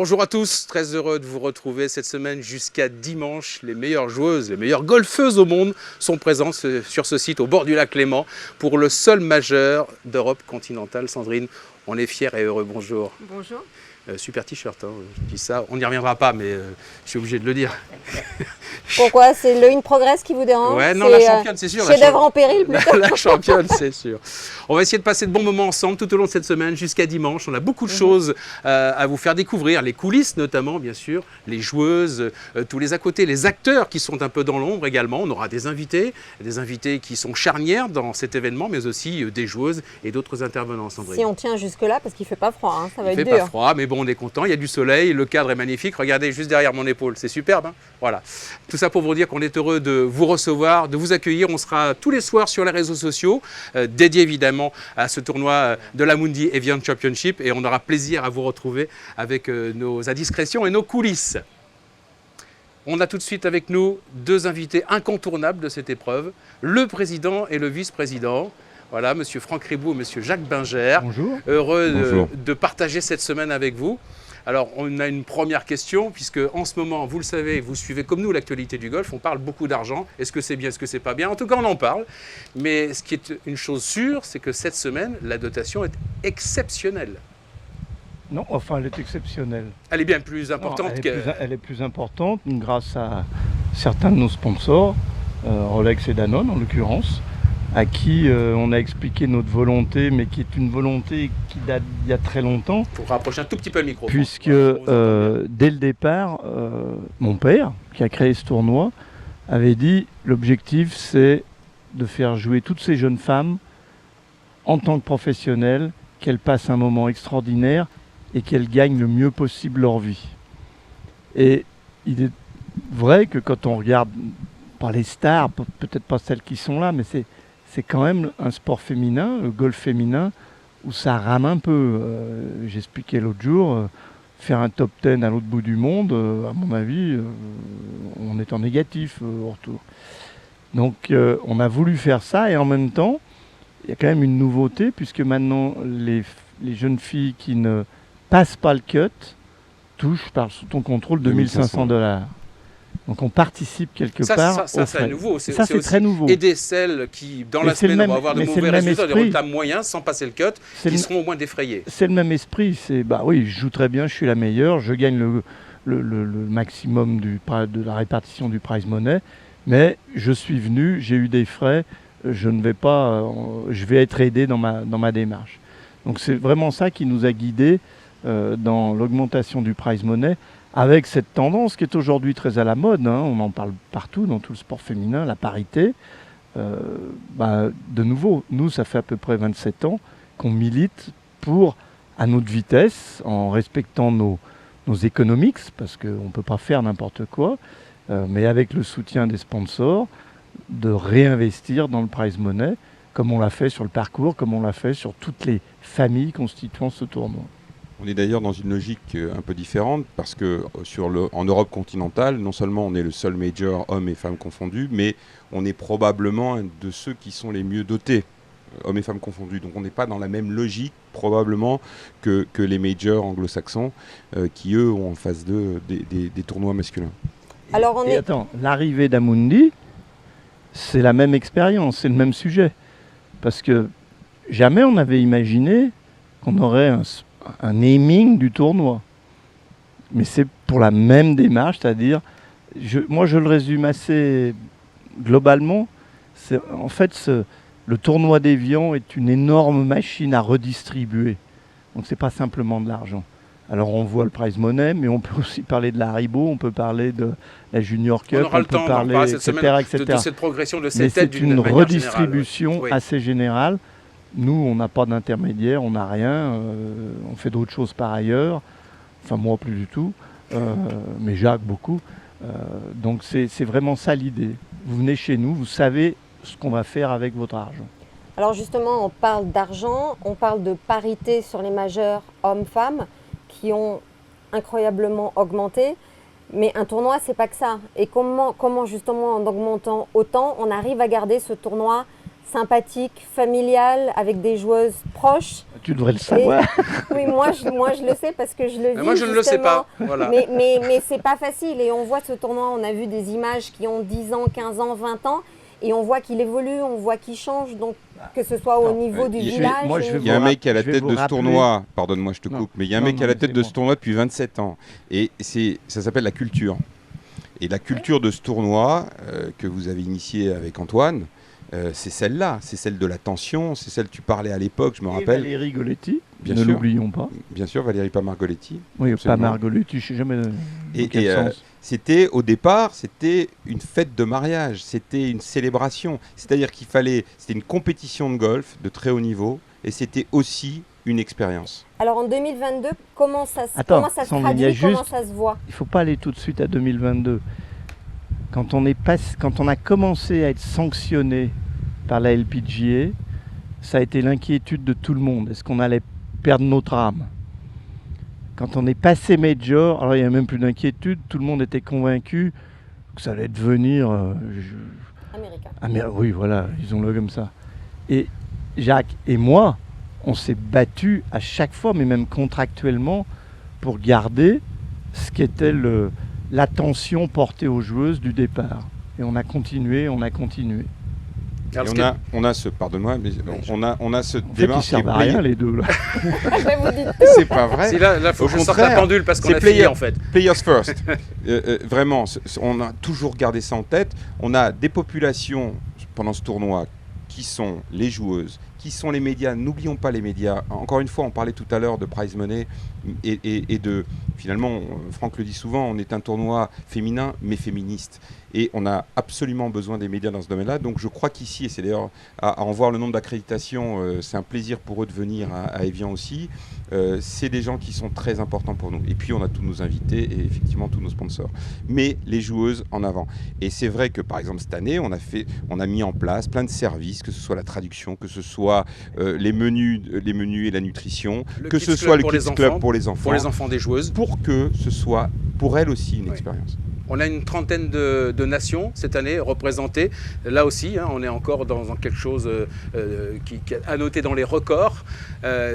Bonjour à tous, très heureux de vous retrouver cette semaine jusqu'à dimanche. Les meilleures joueuses, les meilleures golfeuses au monde sont présentes sur ce site au bord du lac Léman pour le seul majeur d'Europe continentale. Sandrine, on est fiers et heureux. Bonjour. Bonjour. Super t-shirt, hein, je dis ça. On n'y reviendra pas, mais je suis obligé de le dire. Pourquoi? C'est le In Progress qui vous dérange? Ouais, non, la championne, c'est sûr. Chef-d'œuvre en péril, plutôt. La championne, c'est sûr. On va essayer de passer de bons moments ensemble tout au long de cette semaine jusqu'à dimanche. On a beaucoup de choses à vous faire découvrir, les coulisses notamment, bien sûr, les joueuses, tous les à côté, les acteurs qui sont un peu dans l'ombre également. On aura des invités qui sont charnières dans cet événement, mais aussi des joueuses et d'autres intervenants, Sandrine. Si on tient jusque-là, parce qu'il ne fait pas froid, hein, ça va être dur. Il ne fait pas froid, mais bon, on est content. Il y a du soleil, le cadre est magnifique. Regardez juste derrière mon épaule, c'est superbe. Hein, voilà. Tout ça pour vous dire qu'on est heureux de vous recevoir, de vous accueillir. On sera tous les soirs sur les réseaux sociaux, dédiés évidemment à ce tournoi de l'Amundi Evian Championship. Et on aura plaisir à vous retrouver avec nos indiscrétions et nos coulisses. On a tout de suite avec nous deux invités incontournables de cette épreuve, le président et le vice-président. Voilà, monsieur Franck Ribou et monsieur Jacques Binger. Bonjour. Heureux de partager cette semaine avec vous. Alors, on a une première question, puisque en ce moment, vous le savez, vous suivez comme nous l'actualité du golf, on parle beaucoup d'argent. Est-ce que c'est bien, est-ce que c'est pas bien? En tout cas, on en parle. Mais ce qui est une chose sûre, c'est que cette semaine, la dotation est exceptionnelle. Non, enfin, elle est exceptionnelle. Elle est bien plus importante Elle est plus importante grâce à certains de nos sponsors, Rolex et Danone en l'occurrence, à qui on a expliqué notre volonté, mais qui est une volonté qui date d'il y a très longtemps. Pour rapprocher un tout petit peu le micro. Puisque dès le départ, mon père, qui a créé ce tournoi, avait dit l'objectif c'est de faire jouer toutes ces jeunes femmes en tant que professionnelles, qu'elles passent un moment extraordinaire et qu'elles gagnent le mieux possible leur vie. Et il est vrai que quand on regarde, pas les stars, peut-être pas celles qui sont là, mais c'est quand même un sport féminin, le golf féminin, où ça rame un peu. J'expliquais l'autre jour, faire un top 10 à l'autre bout du monde, à mon avis, on est en négatif au retour. Donc on a voulu faire ça et en même temps, il y a quand même une nouveauté, puisque maintenant les jeunes filles qui ne passent pas le cut touchent sous ton contrôle 2500 $. Donc on participe quelque part. Ça c'est nouveau. Ça c'est très nouveau. Aider celles qui, dans la semaine, vont avoir de mauvais résultats, des résultats moyens, sans passer le cut, qui seront au moins défrayés. C'est le même esprit. C'est bah oui, je joue très bien, je suis la meilleure, je gagne le maximum de la répartition du prize money, mais je suis venu, j'ai eu des frais, je vais être aidé dans ma démarche. Donc c'est vraiment ça qui nous a guidés dans l'augmentation du prize money, avec cette tendance qui est aujourd'hui très à la mode, hein, on en parle partout dans tout le sport féminin, la parité. De nouveau, nous, ça fait à peu près 27 ans qu'on milite pour, à notre vitesse, en respectant nos economics, parce qu'on ne peut pas faire n'importe quoi, mais avec le soutien des sponsors, de réinvestir dans le prize money, comme on l'a fait sur le parcours, comme on l'a fait sur toutes les familles constituant ce tournoi. On est d'ailleurs dans une logique un peu différente parce que en Europe continentale, non seulement on est le seul major hommes et femmes confondus, mais on est probablement un de ceux qui sont les mieux dotés, hommes et femmes confondus. Donc on n'est pas dans la même logique probablement que les majors anglo-saxons qui eux ont en face d'eux des tournois masculins. Alors attends, l'arrivée d'Amundi, c'est la même expérience, c'est le même sujet. Parce que jamais on avait imaginé qu'on aurait un naming du tournoi. Mais c'est pour la même démarche, c'est-à-dire, moi je le résume assez globalement, en fait le tournoi d'Evian est une énorme machine à redistribuer. Donc c'est pas simplement de l'argent. Alors on voit le prize money, mais on peut aussi parler de la Haribo, on peut parler de la Junior Cup, on peut parler, etc. De cette progression de cette aide d'une manière générale. C'est une redistribution assez générale. Nous, on n'a pas d'intermédiaire, on n'a rien, on fait d'autres choses par ailleurs, enfin moi plus du tout, mais Jacques beaucoup. Donc c'est vraiment ça l'idée. Vous venez chez nous, vous savez ce qu'on va faire avec votre argent. Alors justement, on parle d'argent, on parle de parité sur les majeurs hommes-femmes qui ont incroyablement augmenté, mais un tournoi, c'est pas que ça. Et comment justement en augmentant autant, on arrive à garder ce tournoi sympathique, familial, avec des joueuses proches. Tu devrais le savoir. Oui, moi je le sais parce que je le vis. Moi, je ne le sais pas. Voilà. Mais c'est pas facile. Et on voit ce tournoi, on a vu des images qui ont 10 ans, 15 ans, 20 ans. Et on voit qu'il évolue, on voit qu'il change. Donc, que ce soit au niveau du village. Il y a un mec à la tête de ce tournoi. Pardonne-moi, je te coupe. Mais il y a un mec à la tête de ce tournoi depuis 27 ans. Et ça s'appelle la culture. Et la culture de ce tournoi que vous avez initié avec Antoine, c'est celle-là, c'est celle de l'attention, c'est celle que tu parlais à l'époque, je me rappelle. Valérie Goletti, bien ne sûr, l'oublions pas. Bien sûr, Valérie Pamargoletti. Oui, absolument. Pamargoletti, je ne sais jamais dans quel sens. C'était, au départ, c'était une fête de mariage, c'était une célébration. C'est-à-dire c'était une compétition de golf de très haut niveau, et c'était aussi une expérience. Alors en 2022, comment ça se traduit, comment ça se voit? Il ne faut pas aller tout de suite à 2022. Quand on a commencé à être sanctionné par la LPGA, ça a été l'inquiétude de tout le monde. Est-ce qu'on allait perdre notre âme? Quand on est passé Major, alors il n'y a même plus d'inquiétude, tout le monde était convaincu que ça allait devenir... Américain. Oui, voilà, disons-le comme ça. Et Jacques et moi, on s'est battus à chaque fois, mais même contractuellement, pour garder ce qu'était l'attention portée aux joueuses du départ. Et on a continué. On a ce, pardonne-moi, mais on a ce démarche qui ne servent à rien les deux là. C'est pas vrai. Là, faut que je sorte la pendule parce qu'on a fini en fait. Players first. Vraiment, on a toujours gardé ça en tête. On a des populations pendant ce tournoi qui sont les joueuses, qui sont les médias. N'oublions pas les médias. Encore une fois, on parlait tout à l'heure de prize money et de... Finalement, Franck le dit souvent, on est un tournoi féminin mais féministe. Et on a absolument besoin des médias dans ce domaine-là. Donc je crois qu'ici, et c'est d'ailleurs à en voir le nombre d'accréditations, c'est un plaisir pour eux de venir à Évian aussi. C'est des gens qui sont très importants pour nous. Et puis on a tous nos invités et effectivement tous nos sponsors. Mais les joueuses en avant. Et c'est vrai que par exemple cette année, on a mis en place plein de services, que ce soit la traduction, que ce soit les menus et la nutrition, que ce soit le Kids Club pour les enfants. Pour les enfants des joueuses. Pour que ce soit pour elles aussi une expérience. On a une trentaine de nations cette année représentées. Là aussi, on est encore dans quelque chose qui a noté dans les records.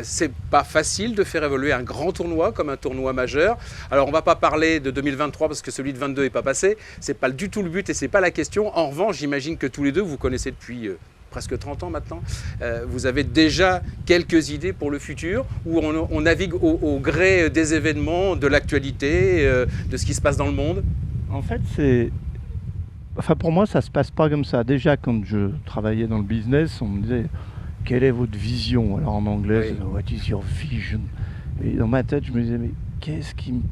C'est pas facile de faire évoluer un grand tournoi comme un tournoi majeur. Alors on va pas parler de 2023 parce que celui de 22 n'est pas passé. C'est pas du tout le but et c'est pas la question. En revanche, j'imagine que tous les deux, vous connaissez depuis presque 30 ans maintenant, vous avez déjà quelques idées pour le futur où on navigue au gré des événements, de l'actualité, de ce qui se passe dans le monde? En fait, pour moi, ça se passe pas comme ça. Déjà, quand je travaillais dans le business, on me disait « Quelle est votre vision ?» Alors en anglais, c'est « What is your vision ?» Et dans ma tête, je me disais « Mais qu'est-ce qu'ils me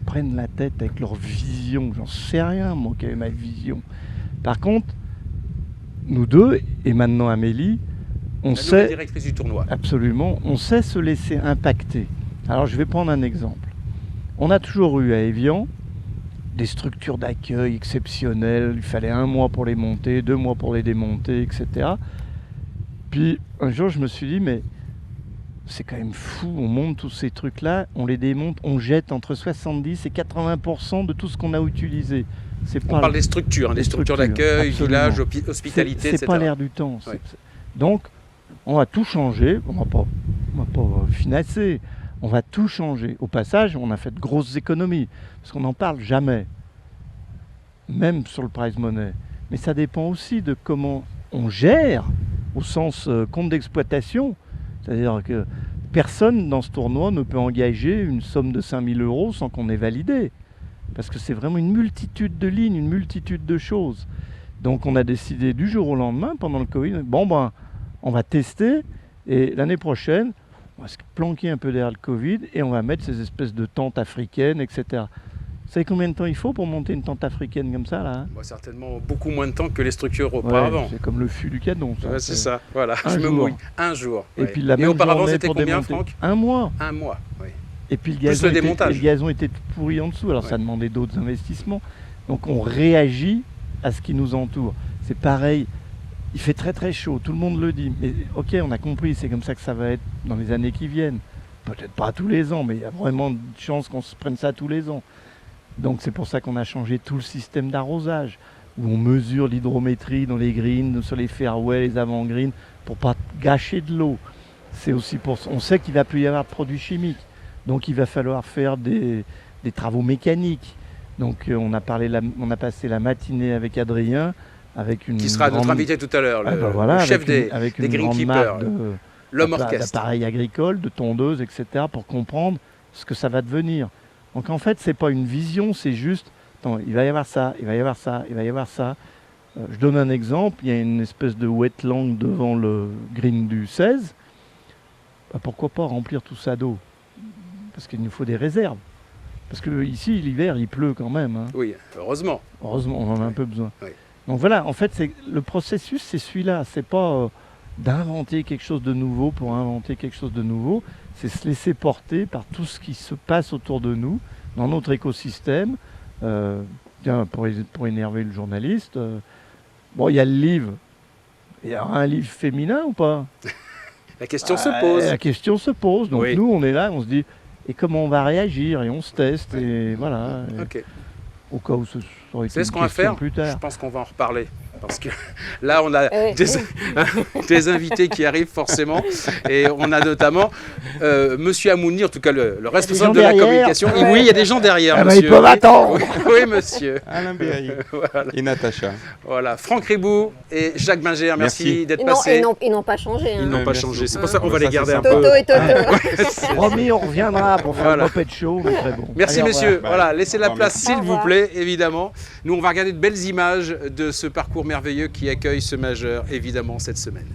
prennent la tête avec leur vision? J'en sais rien, moi, quelle est ma vision. » Par contre, nous deux, et maintenant Amélie, on sait... La directrice du tournoi. Absolument, on sait se laisser impacter. Alors je vais prendre un exemple. On a toujours eu à Évian des structures d'accueil exceptionnelles, il fallait 1 mois pour les monter, 2 mois pour les démonter, etc. Puis un jour je me suis dit, mais c'est quand même fou, on monte tous ces trucs-là, on les démonte, on jette entre 70 et 80% de tout ce qu'on a utilisé. On parle des structures, des structures d'accueil, village, hospitalité, etc. C'est pas l'air du temps. Ouais. Donc on va tout changer, on va pas financer. On va tout changer. Au passage, on a fait de grosses économies, parce qu'on n'en parle jamais, même sur le prize money. Mais ça dépend aussi de comment on gère, au sens compte d'exploitation. C'est-à-dire que personne dans ce tournoi ne peut engager une somme de 5 000 € sans qu'on ait validé. Parce que c'est vraiment une multitude de lignes, une multitude de choses. Donc on a décidé du jour au lendemain, pendant le Covid, on va tester, et l'année prochaine, on va se planquer un peu derrière le Covid et on va mettre ces espèces de tentes africaines, etc. Vous savez combien de temps il faut pour monter une tente africaine comme ça là, hein? Certainement beaucoup moins de temps que les structures auparavant. C'est comme le fût du canon. C'est ça, voilà. Un jour. Et puis la même auparavant, journée c'était pour combien, démonter. Franck? 1 mois. 1 mois, oui. Et puis plus le démontage. Le gazon était tout pourri en dessous, alors ça demandait d'autres investissements. Donc on réagit à ce qui nous entoure. C'est pareil. Il fait très très chaud, tout le monde le dit. Mais ok, on a compris, c'est comme ça que ça va être dans les années qui viennent. Peut-être pas tous les ans, mais il y a vraiment de chances qu'on se prenne ça tous les ans. Donc c'est pour ça qu'on a changé tout le système d'arrosage, où on mesure l'hydrométrie dans les greens, sur les fairways, les avant-greens, pour pas gâcher de l'eau. c'est aussi pour... On sait qu'il va plus y avoir de produits chimiques, donc il va falloir faire des travaux mécaniques. Donc on a passé la matinée avec Adrien, avec une Qui sera notre invité tout à l'heure, le chef des Greenkeepers, l'homme orchestre. D'appareils agricoles, de tondeuses, etc., pour comprendre ce que ça va devenir. Donc en fait, c'est pas une vision, c'est juste, attends, il va y avoir ça, il va y avoir ça, il va y avoir ça. Je donne un exemple, il y a une espèce de wetland devant le green du 16. Bah, pourquoi pas remplir tout ça d'eau? Parce qu'il nous faut des réserves. Parce que ici, l'hiver, il pleut quand même. Hein. Oui, heureusement. Heureusement, on en a un peu besoin. Oui. Donc voilà, en fait, le processus, c'est celui-là. C'est pas d'inventer quelque chose de nouveau pour inventer quelque chose de nouveau. C'est se laisser porter par tout ce qui se passe autour de nous, dans notre écosystème. Tiens, pour énerver le journaliste, bon, il y a le livre. Il y aura un livre féminin ou pas? La question se pose. La question se pose. Donc Oui. nous, on est là, on se dit, et comment on va réagir? Et on se teste, et voilà. Et Ok. au cas où ce aurait été C'est ce une qu'on va question faire. plus Je tard. pense qu'on va en reparler. Parce que là, on a des invités qui arrivent forcément. Et on a notamment Monsieur Amoundi, en tout cas le responsable de la derrière. communication. Et oui, il y a des gens derrière, Ah bah, monsieur. ils peuvent attendre. Oui, monsieur. Alain Berry Voilà. et Natacha. Voilà. Franck Ribou et Jacques Binger, merci Merci. d'être Ils passés. n'ont pas changé. Ils Hein. n'ont pas Merci changé. beaucoup. C'est pour ça qu'on va Ça, les garder c'est un sympa. peu. Toto et Toto. Promis, on reviendra pour faire Voilà. le Muppet Show, mais très bon. Merci Allez, au messieurs, revoir. voilà, laissez la Au place revoir, s'il Au vous revoir. plaît, évidemment. Nous on va regarder de belles images de ce parcours merveilleux qui accueille ce majeur, évidemment, cette semaine.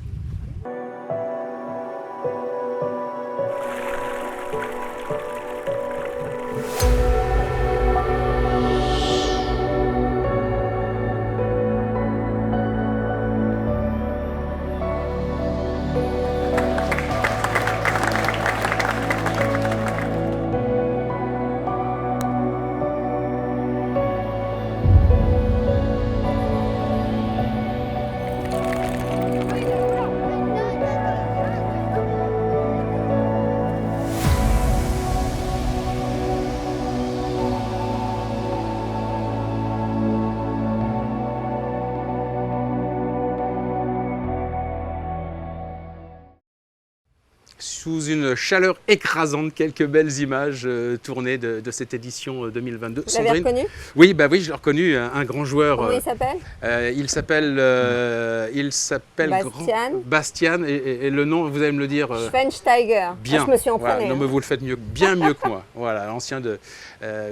Sous une chaleur écrasante, quelques belles images tournées de cette édition 2022. Vous l'avez reconnu? Oui, bah oui, je l'ai reconnu, un grand joueur. Comment il s'appelle? Il s'appelle Bastian. Bastian et le nom, vous allez me le dire. Schweinsteiger. Bien. Ah, je me suis Voilà, empruntée. non, mais vous le faites mieux, bien mieux que moi. Voilà, ancien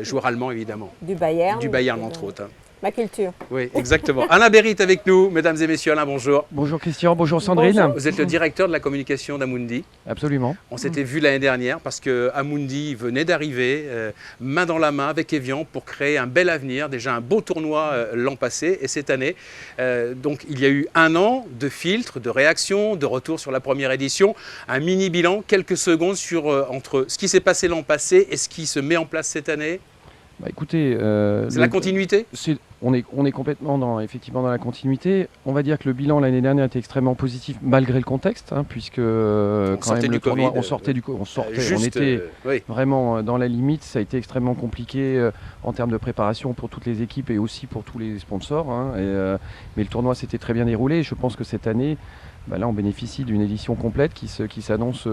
joueur allemand évidemment, Du Bayern. du Bayern entre autres. hein. Ma culture. Oui, exactement. Alain Berry est avec nous, mesdames et messieurs. Alain, bonjour. Bonjour Christian, bonjour Sandrine. Bonjour. Vous êtes le directeur de la communication d'Amundi. Absolument. On s'était vu l'année dernière parce que Amundi venait d'arriver, main dans la main avec Evian pour créer un bel avenir, déjà un beau tournoi l'an passé et cette année. Donc il y a eu un an de filtres, de réactions, de retour sur la première édition, un mini bilan, quelques secondes sur entre ce qui s'est passé l'an passé et ce qui se met en place cette année. Bah, écoutez, C'est la continuité? on est complètement effectivement dans la continuité. On va dire que le bilan l'année dernière était extrêmement positif malgré le contexte, hein, puisque quand sortait même du le tournoi, Covid, on sortait, on Juste, était oui. vraiment dans la limite. Ça a été extrêmement compliqué en termes de préparation pour toutes les équipes et aussi pour tous les sponsors. Hein, mais le tournoi s'était très bien déroulé. Et je pense que cette année, bah là, on bénéficie d'une édition complète qui s'annonce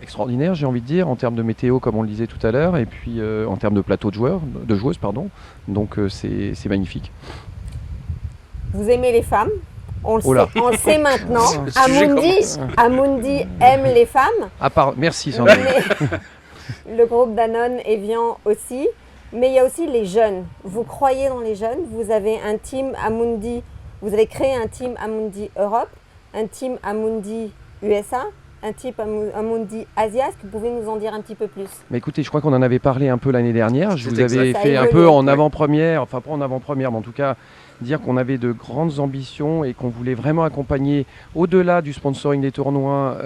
extraordinaire, j'ai envie de dire, en termes de météo, comme on le disait tout à l'heure, et puis en termes de plateau de joueuses, pardon. Donc c'est magnifique. Vous aimez les femmes? On le, Oh là. sait, on le sait maintenant. Le sujet Amundi aime les femmes. Merci Sandrine. Mais le groupe Danone, Evian aussi. Mais il y a aussi les jeunes. Vous croyez dans les jeunes. Vous avez un team Amundi. Vous avez créé un team Amundi Europe, un team Amundi USA, un team Amundi Asia. Est-ce que vous pouvez nous en dire un petit peu plus? Mais écoutez, je crois qu'on en avait parlé un peu l'année dernière. Je C'est vous avais exact. fait Ça a un évolué. peu en Ouais. avant-première, enfin pas en avant-première, mais en tout cas dire qu'on avait de grandes ambitions et qu'on voulait vraiment accompagner, au-delà du sponsoring des tournois,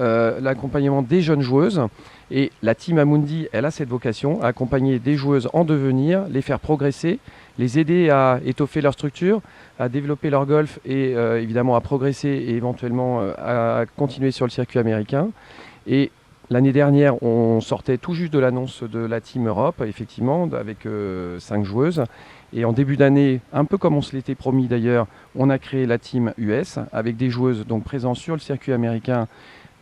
l'accompagnement des jeunes joueuses. Et la team Amundi, elle a cette vocation, à accompagner des joueuses en devenir, les faire progresser, les aider à étoffer leur structure, à développer leur golf et évidemment à progresser et éventuellement à continuer sur le circuit américain. Et l'année dernière, on sortait tout juste de l'annonce de la Team Europe, effectivement, avec 5 joueuses. Et en début d'année, un peu comme on se l'était promis d'ailleurs, on a créé la Team US avec des joueuses donc présentes sur le circuit américain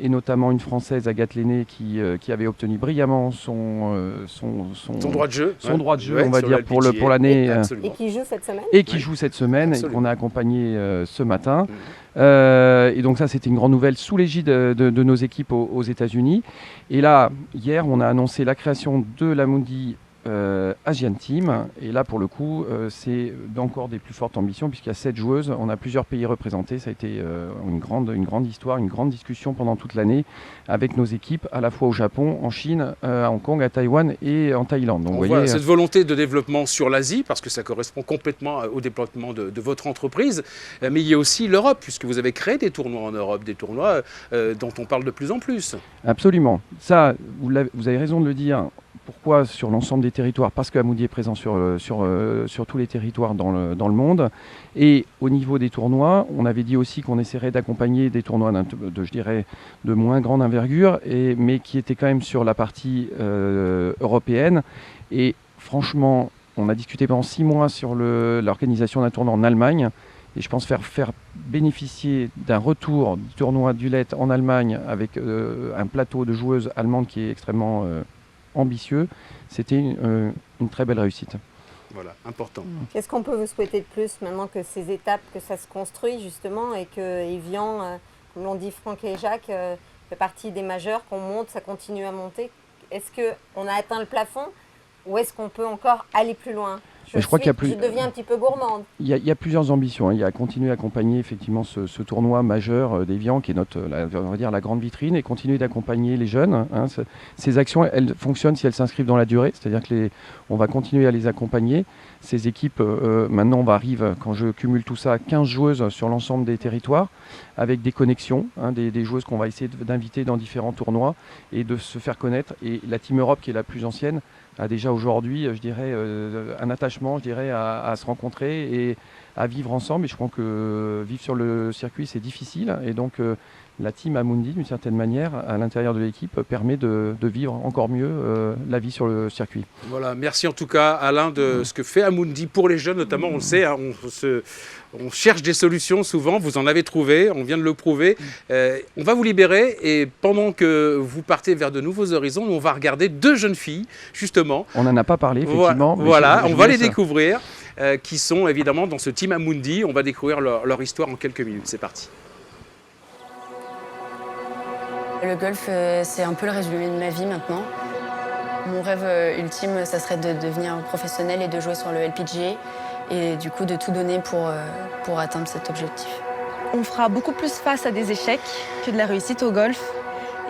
et notamment une Française, Agathe Lenné, qui avait obtenu brillamment son droit de jeu, on va dire, pour l'année. Et qui joue cette semaine. Et qui joue cette semaine, et qu'on a accompagné ce matin. Et donc ça, c'était une grande nouvelle sous l'égide de nos équipes aux États-Unis. Et là, hier, on a annoncé la création de l'Amundi Asian Team, et là pour le coup c'est encore des plus fortes ambitions puisqu'il y a 7 joueuses, on a plusieurs pays représentés, ça a été une grande histoire, une grande discussion pendant toute l'année avec nos équipes à la fois au Japon, en Chine, à Hong Kong, à Taïwan et en Thaïlande. Donc, on vous voit voyez, cette volonté de développement sur l'Asie parce que ça correspond complètement au développement de votre entreprise, mais il y a aussi l'Europe puisque vous avez créé des tournois en Europe, des tournois dont on parle de plus en plus. Absolument, ça vous avez raison de le dire. Pourquoi sur l'ensemble des territoires? Parce que Amundi est présent sur tous les territoires dans le monde. Et au niveau des tournois, on avait dit aussi qu'on essaierait d'accompagner des tournois de moins grande envergure, mais qui étaient quand même sur la partie européenne. Et franchement, on a discuté pendant 6 mois sur l'organisation d'un tournoi en Allemagne. Et je pense faire bénéficier d'un retour du tournoi du LET en Allemagne avec un plateau de joueuses allemandes qui est extrêmement ambitieux, c'était une très belle réussite. Voilà, important. Qu'est-ce qu'on peut vous souhaiter de plus maintenant que ces étapes, que ça se construit justement et que Evian, comme l'ont dit Franck et Jacques, fait partie des majeurs, qu'on monte, ça continue à monter. Est-ce qu'on a atteint le plafond ou est-ce qu'on peut encore aller plus loin? Je deviens un petit peu gourmande. Il y a plusieurs ambitions. Il y a continuer à accompagner effectivement ce tournoi majeur d'Evian qui est la grande vitrine, et continuer d'accompagner les jeunes. Ces actions, elles fonctionnent si elles s'inscrivent dans la durée, c'est-à-dire on va continuer à les accompagner. Ces équipes, maintenant on arrive, quand je cumule tout ça, 15 joueuses sur l'ensemble des territoires, avec des connexions, des joueuses qu'on va essayer d'inviter dans différents tournois et de se faire connaître. Et la Team Europe, qui est la plus ancienne, a déjà aujourd'hui, je dirais, un attachement, à se rencontrer et à vivre ensemble. Et je crois que vivre sur le circuit, c'est difficile. Et donc, la team Amundi, d'une certaine manière, à l'intérieur de l'équipe, permet de vivre encore mieux la vie sur le circuit. Voilà, merci en tout cas, Alain, de ce que fait Amundi pour les jeunes, notamment, on le sait, on cherche des solutions souvent, vous en avez trouvé, on vient de le prouver. On va vous libérer et pendant que vous partez vers de nouveaux horizons, on va regarder 2 jeunes filles, justement. On n'en a pas parlé, effectivement. Voilà, on va les découvrir, qui sont évidemment dans ce team Amundi. On va découvrir leur histoire en quelques minutes. C'est parti. Le golf, c'est un peu le résumé de ma vie maintenant. Mon rêve ultime, ça serait de devenir professionnel et de jouer sur le LPGA. Et du coup, de tout donner pour atteindre cet objectif. On fera beaucoup plus face à des échecs que de la réussite au golf.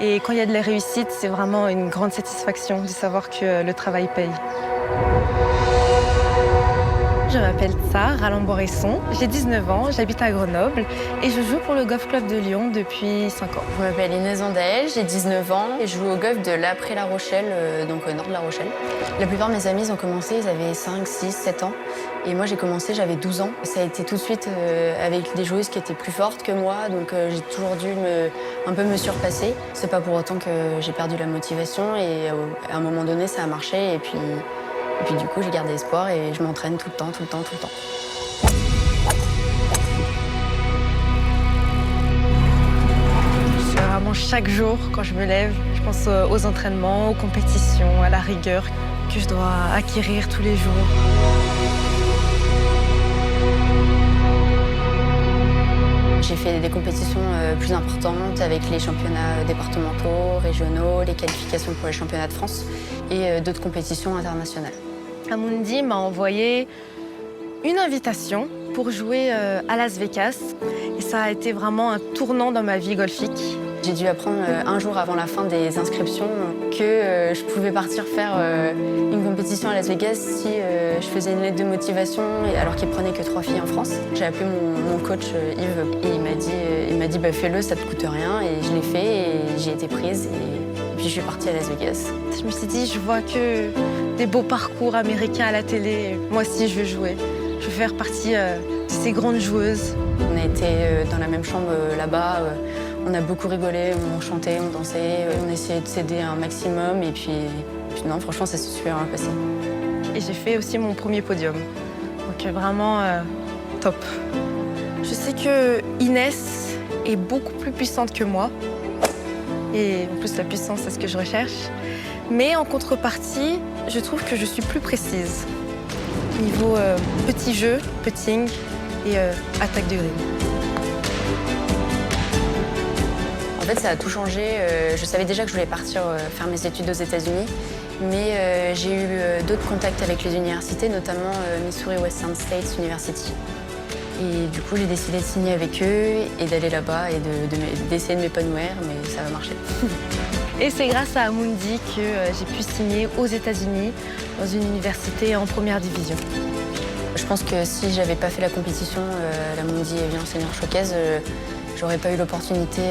Et quand il y a de la réussite, c'est vraiment une grande satisfaction de savoir que le travail paye. Je m'appelle Tsar Ralamboresson, j'ai 19 ans, j'habite à Grenoble et je joue pour le Golf Club de Lyon depuis 5 ans. Je m'appelle Inès Andaël, j'ai 19 ans et je joue au golf de l'après La Rochelle, donc au nord de La Rochelle. La plupart de mes amis ont commencé, ils avaient 5, 6, 7 ans. Et moi j'ai commencé, j'avais 12 ans. Ça a été tout de suite avec des joueuses qui étaient plus fortes que moi, donc j'ai toujours dû un peu me surpasser. C'est pas pour autant que j'ai perdu la motivation et à un moment donné ça a marché et puis du coup j'ai gardé espoir et je m'entraîne tout le temps. C'est vraiment chaque jour quand je me lève, je pense aux entraînements, aux compétitions, à la rigueur que je dois acquérir tous les jours. J'ai fait des compétitions plus importantes avec les championnats départementaux, régionaux, les qualifications pour les championnats de France et d'autres compétitions internationales. Amundi m'a envoyé une invitation pour jouer à Las Vegas et ça a été vraiment un tournant dans ma vie golfique. J'ai dû apprendre un jour avant la fin des inscriptions que je pouvais partir faire une compétition à Las Vegas si je faisais une lettre de motivation alors qu'il prenait que 3 filles en France. J'ai appelé mon coach Yves et il m'a dit bah, fais-le, ça te coûte rien et je l'ai fait et j'ai été prise et puis je suis partie à Las Vegas. Je me suis dit je vois que des beaux parcours américains à la télé, moi aussi je veux jouer. Je veux faire partie de ces grandes joueuses. On a été dans la même chambre là-bas. On a beaucoup rigolé, on chantait, on dansait, on essayait de s'aider un maximum et puis non, franchement, ça s'est super bien passé. Et j'ai fait aussi mon premier podium, donc vraiment top. Je sais que Inès est beaucoup plus puissante que moi Et en plus, la puissance, c'est ce que je recherche. Mais en contrepartie, je trouve que je suis plus précise. Niveau petit jeu, putting et attaque de green. En fait, ça a tout changé. Je savais déjà que je voulais partir faire mes études aux États-Unis, mais j'ai eu d'autres contacts avec les universités, notamment Missouri Western States University. Et du coup, j'ai décidé de signer avec eux et d'aller là-bas et d'essayer de m'épanouir, mais ça va marcher. Et c'est grâce à Amundi que j'ai pu signer aux États-Unis dans une université en première division. Je pense que si j'avais pas fait la compétition, l'Amundi Évian Senior Showcase, j'aurais pas eu l'opportunité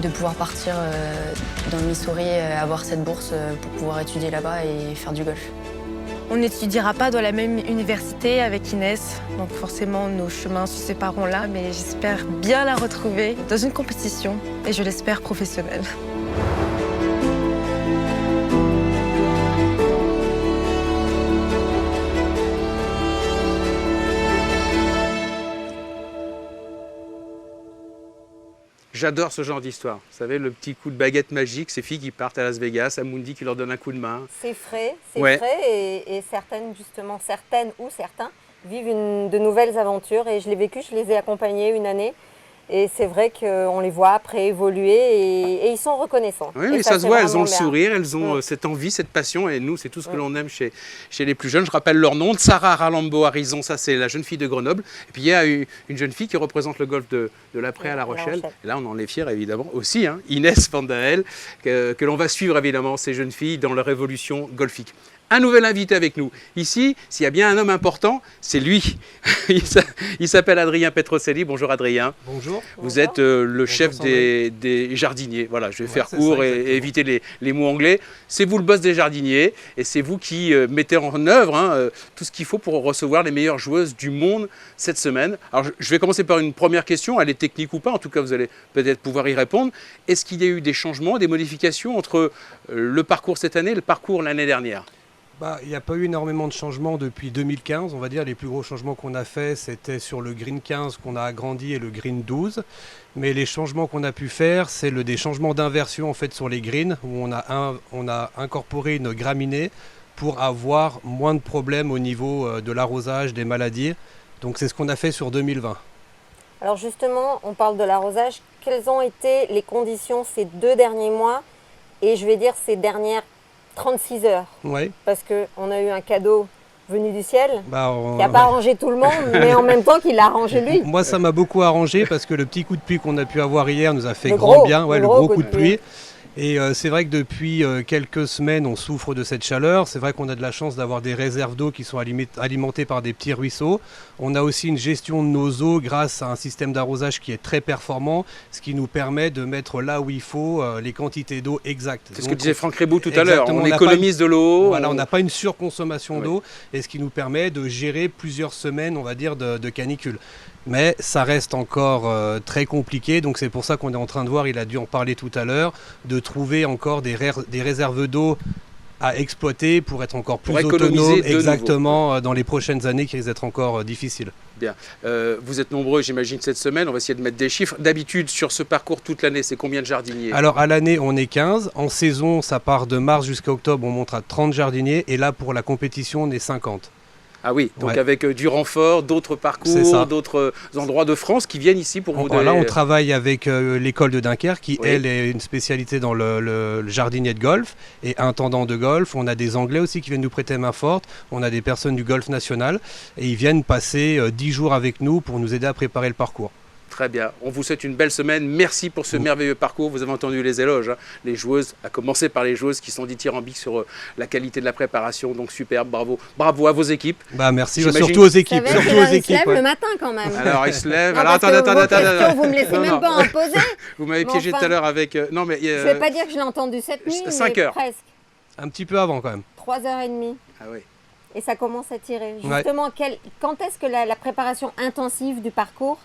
de pouvoir partir dans le Missouri, avoir cette bourse pour pouvoir étudier là-bas et faire du golf. On n'étudiera pas dans la même université avec Inès, donc forcément nos chemins se sépareront là, mais j'espère bien la retrouver dans une compétition et je l'espère professionnelle. J'adore ce genre d'histoire. Vous savez, le petit coup de baguette magique, ces filles qui partent à Las Vegas, Amundi qui leur donne un coup de main. C'est frais, Ouais. et certaines ou certains vivent de nouvelles aventures et je l'ai vécu, je les ai accompagnés une année et c'est vrai qu'on les voit après évoluer et ils sont reconnaissants. Oui, Et mais ça se c'est voit, elles ont vraiment le bien. sourire, elles ont cette envie, cette passion, et nous, c'est tout ce que l'on aime chez les plus jeunes. Je rappelle leur nom, Sarah Ralambo Harrison, ça c'est la jeune fille de Grenoble. Et puis il y a une jeune fille qui représente le golf de l'Après à La Rochelle. Et là, on en est fiers évidemment aussi, hein, Inès Van Dael, que l'on va suivre évidemment, ces jeunes filles, dans leur évolution golfique. Un nouvel invité avec nous. Ici, s'il y a bien un homme important, c'est lui. Il s'appelle Adrien Petrocelli. Bonjour Adrien. Bonjour. Vous êtes le chef Sandrine. des jardiniers. Voilà, je vais Ouais, faire c'est court ça, et exactement. éviter les mots anglais. C'est vous le boss des jardiniers et c'est vous qui mettez en œuvre tout ce qu'il faut pour recevoir les meilleures joueuses du monde cette semaine. Alors, je vais commencer par une première question. Elle est technique ou pas, en tout cas, vous allez peut-être pouvoir y répondre. Est-ce qu'il y a eu des changements, des modifications entre le parcours cette année et le parcours l'année dernière ? Il n'y a pas eu énormément de changements depuis 2015. On va dire les plus gros changements qu'on a fait, c'était sur le green 15 qu'on a agrandi et le green 12. Mais les changements qu'on a pu faire, c'est des changements d'inversion en fait sur les greens où on a incorporé une graminée pour avoir moins de problèmes au niveau de l'arrosage, des maladies. Donc c'est ce qu'on a fait sur 2020. Alors justement, on parle de l'arrosage. Quelles ont été les conditions ces 2 derniers mois et je vais dire ces dernières 36 heures? Ouais. Parce qu'on a eu un cadeau venu du ciel qui On- n'a pas arrangé tout le monde, mais en même temps qui l'a arrangé lui. Moi, ça m'a beaucoup arrangé parce que le petit coup de pluie qu'on a pu avoir hier nous a fait Le grand gros, bien. Ouais, le le gros gros coup de pluie. Et c'est vrai que depuis quelques semaines, on souffre de cette chaleur. C'est vrai qu'on a de la chance d'avoir des réserves d'eau qui sont alimentées par des petits ruisseaux. On a aussi une gestion de nos eaux grâce à un système d'arrosage qui est très performant, ce qui nous permet de mettre là où il faut les quantités d'eau exactes. C'est ce que Donc, disait Franck Rebout tout à l'heure. Exactement, On n'a économise de l'eau. Voilà, on n'a pas une surconsommation Oui. d'eau et ce qui nous permet de gérer plusieurs semaines, on va dire, de canicule. Mais ça reste encore très compliqué, donc c'est pour ça qu'on est en train de voir, il a dû en parler tout à l'heure, de trouver encore des réserves d'eau à exploiter pour être encore plus Pour économiser autonome, de nouveau. exactement, dans les prochaines années qui risquent d'être encore difficiles. Bien. Vous êtes nombreux, j'imagine, cette semaine. On va essayer de mettre des chiffres. D'habitude, sur ce parcours toute l'année, c'est combien de jardiniers? Alors à l'année, on est 15. En saison, ça part de mars jusqu'à octobre, on monte à 30 jardiniers. Et là, pour la compétition, on est 50. Ah oui, donc Ouais. avec du renfort, d'autres C'est parcours, ça. d'autres endroits de France qui viennent ici pour vous Là, on travaille avec l'école de Dunkerque qui, Oui. elle, est une spécialité dans le jardinier de golf et intendant de golf. On a des Anglais aussi qui viennent nous prêter main forte. On a des personnes du golf national et ils viennent passer 10 jours avec nous pour nous aider à préparer le parcours. Très bien. On vous souhaite une belle semaine. Merci pour ce merveilleux parcours. Vous avez entendu les éloges. Les joueuses, à commencer par les joueuses qui sont dithyrambiques sur la qualité de la préparation. Donc superbe, bravo. Bravo à vos équipes. Merci, J'imagine- surtout aux Ça équipes. va, Surtout c'est aux là, il se équipes. lève Ouais. le matin quand même. Alors, ils se lèvent. Non, Alors, parce que vos questions, vous me laissez Non, même non. pas en poser. Vous m'avez Mais piégé enfin, tout à l'heure avec... non, mais... Je ne vais pas dire que je l'ai entendu cette nuit, 5 mais heures. presque. Un petit peu avant quand même. 3h30. Ah oui. Et ça commence à tirer. Ouais. Justement, quand est-ce que la préparation intensive du parcours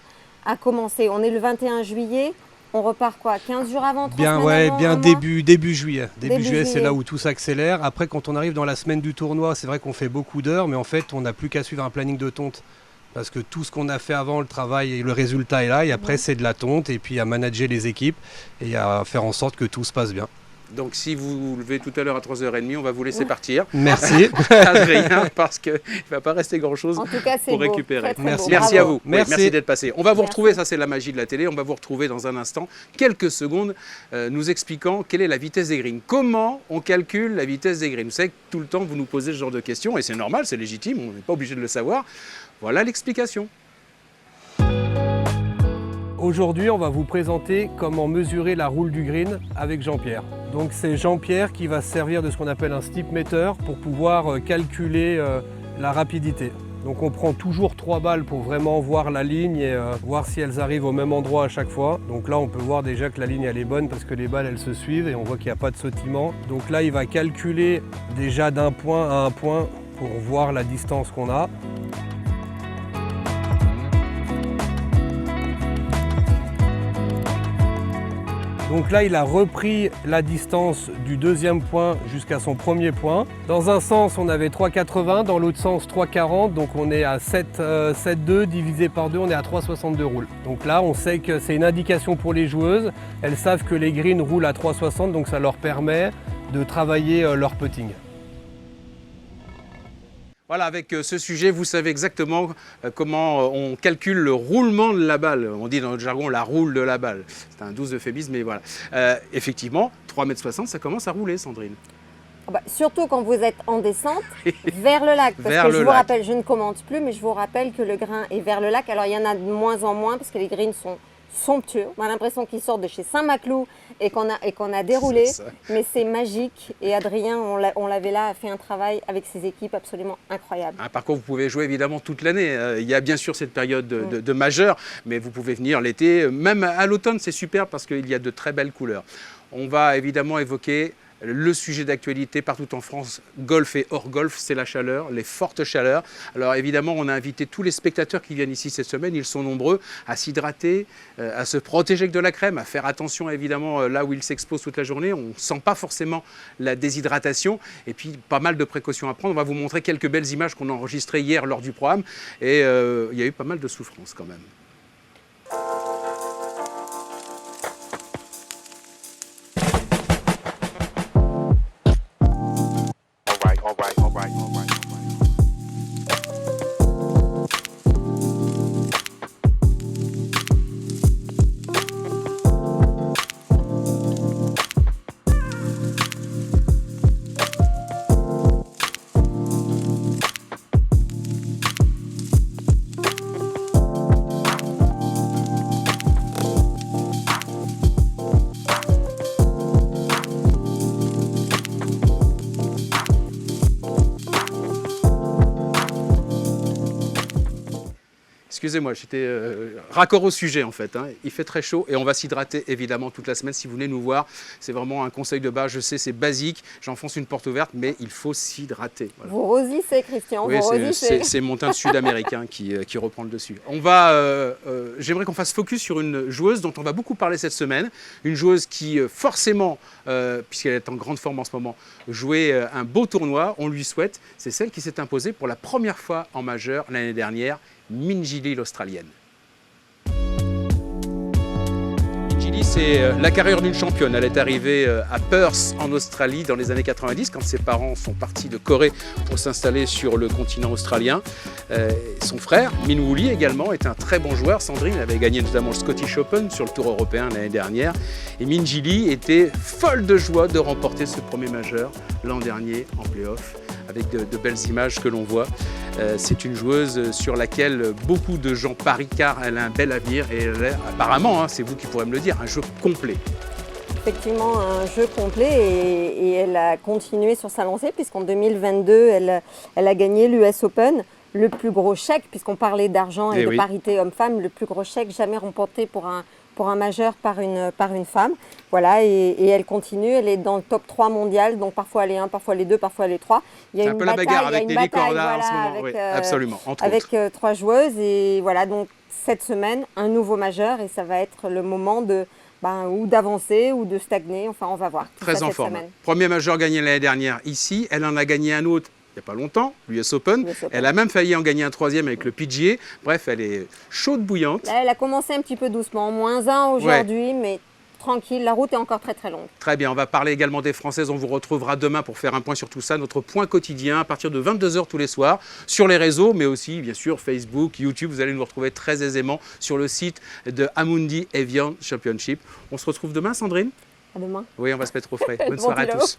a commencé? On est le 21 juillet, on repart quoi? 15 jours avant, 3 Bien, semaines ouais, avant, bien un mois début juillet. Début Début juillet, c'est juillet. là où tout s'accélère. Après, quand on arrive dans la semaine du tournoi, c'est vrai qu'on fait beaucoup d'heures, mais en fait, on n'a plus qu'à suivre un planning de tonte parce que tout ce qu'on a fait avant, le travail et le résultat est là, et après c'est de la tonte, et puis à manager les équipes, et à faire en sorte que tout se passe bien. Donc si vous vous levez tout à l'heure à 3h30, on va vous laisser partir. Merci. Adrien, parce qu'il ne va pas rester grand-chose En tout cas, c'est pour beau. récupérer. Très, très Merci. beau. Merci à Bravo. vous. Oui, Merci. merci d'être passé. On va vous Merci. retrouver, ça c'est la magie de la télé, on va vous retrouver dans un instant, quelques secondes, nous expliquant quelle est la vitesse des greens. Comment on calcule la vitesse des greens? Vous savez que tout le temps vous nous posez ce genre de questions, et c'est normal, c'est légitime, on n'est pas obligé de le savoir. Voilà l'explication. Aujourd'hui, on va vous présenter comment mesurer la roule du green avec Jean-Pierre. Donc c'est Jean-Pierre qui va se servir de ce qu'on appelle un steepmeter pour pouvoir calculer la rapidité. Donc on prend toujours 3 balles pour vraiment voir la ligne et voir si elles arrivent au même endroit à chaque fois. Donc là on peut voir déjà que la ligne elle est bonne parce que les balles elles se suivent et on voit qu'il n'y a pas de sautillement. Donc là il va calculer déjà d'un point à un point pour voir la distance qu'on a. Donc là, il a repris la distance du deuxième point jusqu'à son premier point. Dans un sens, on avait 3,80, dans l'autre sens 3,40, donc on est à 7,2 divisé par 2, on est à 3,62 roules. Donc là, on sait que c'est une indication pour les joueuses. Elles savent que les greens roulent à 3,60, donc ça leur permet de travailler leur putting. Voilà, avec ce sujet, vous savez exactement comment on calcule le roulement de la balle. On dit dans le jargon la roule de la balle. C'est un 12 euphémisme, mais voilà. Effectivement, 3,60 m, ça commence à rouler, Sandrine. Bah, surtout quand vous êtes en descente vers le lac. Parce Vers que le je vous lac. rappelle, je ne commente plus, mais je vous rappelle que le grain est vers le lac. Alors il y en a de moins en moins parce que les greens sont somptueux. On a l'impression qu'ils sortent de chez Saint-Maclou et qu'on a déroulé. C'est ça. Mais c'est magique. Et Adrien, on l'avait là, a fait un travail avec ses équipes absolument incroyable. Par contre, vous pouvez jouer évidemment toute l'année. Il y a bien sûr cette période de majeur, mais vous pouvez venir l'été. Même à l'automne, c'est super parce qu'il y a de très belles couleurs. On va évidemment évoquer le sujet d'actualité partout en France, golf et hors golf, c'est la chaleur, les fortes chaleurs. Alors évidemment, on a invité tous les spectateurs qui viennent ici cette semaine, ils sont nombreux, à s'hydrater, à se protéger avec de la crème, à faire attention évidemment là où ils s'exposent toute la journée. On ne sent pas forcément la déshydratation et puis pas mal de précautions à prendre. On va vous montrer quelques belles images qu'on a enregistrées hier lors du programme et il y a eu pas mal de souffrance quand même. Excusez-moi, j'étais raccord au sujet en fait. Il fait très chaud et on va s'hydrater évidemment toute la semaine si vous venez nous voir. C'est vraiment un conseil de base, je sais, c'est basique. J'enfonce une porte ouverte, mais il faut s'hydrater. Voilà. Vous rosissez, Christian, Oui, vous rosissez. c'est mon teint sud-américain qui reprend le dessus. J'aimerais qu'on fasse focus sur une joueuse dont on va beaucoup parler cette semaine. Une joueuse qui forcément, puisqu'elle est en grande forme en ce moment, jouait un beau tournoi. On lui souhaite. C'est celle qui s'est imposée pour la première fois en majeur l'année dernière. Minjee Lee, l'Australienne. Minjee Lee, c'est la carrière d'une championne. Elle est arrivée à Perth, en Australie, dans les années 90, quand ses parents sont partis de Corée pour s'installer sur le continent australien. Son frère, Min Woo Lee, également, est un très bon joueur. Sandrine avait gagné notamment le Scottish Open sur le Tour européen l'année dernière. Et Minjee Lee était folle de joie de remporter ce premier majeur l'an dernier en play-off, avec de belles images que l'on voit. C'est une joueuse sur laquelle beaucoup de gens parient car elle a un bel avenir et elle est, apparemment, c'est vous qui pourrez me le dire, un jeu complet. Effectivement, un jeu complet et elle a continué sur sa lancée puisqu'en 2022, elle a gagné l'US Open, le plus gros chèque, puisqu'on parlait d'argent et de parité homme-femme, le plus gros chèque jamais remporté pour un majeur par une femme. Voilà, et elle continue, elle est dans le top 3 mondial, donc parfois elle est 1, parfois elle est 2, parfois elle est 3. Il y a c'est un peu la bagarre avec Nelly Korda en ce moment, avec, oui, absolument, entre avec autres. 3 joueuses. Et voilà, donc cette semaine, un nouveau majeur et ça va être le moment ou d'avancer ou de stagner, enfin on va voir. Très en forme. Premier majeur gagné l'année dernière ici, elle en a gagné un autre il n'y a pas longtemps, l'US Open. Elle a même failli en gagner un 3e avec le PGA. Bref, elle est chaude bouillante. Là, elle a commencé un petit peu doucement, -1 aujourd'hui, mais tranquille, la route est encore très très longue. Très bien, on va parler également des Françaises. On vous retrouvera demain pour faire un point sur tout ça. Notre point quotidien à partir de 22 h tous les soirs sur les réseaux, mais aussi bien sûr Facebook, YouTube. Vous allez nous retrouver très aisément sur le site de Amundi Evian Championship. On se retrouve demain, Sandrine? À demain. Oui, on va se mettre au frais. Bonne soirée à tous.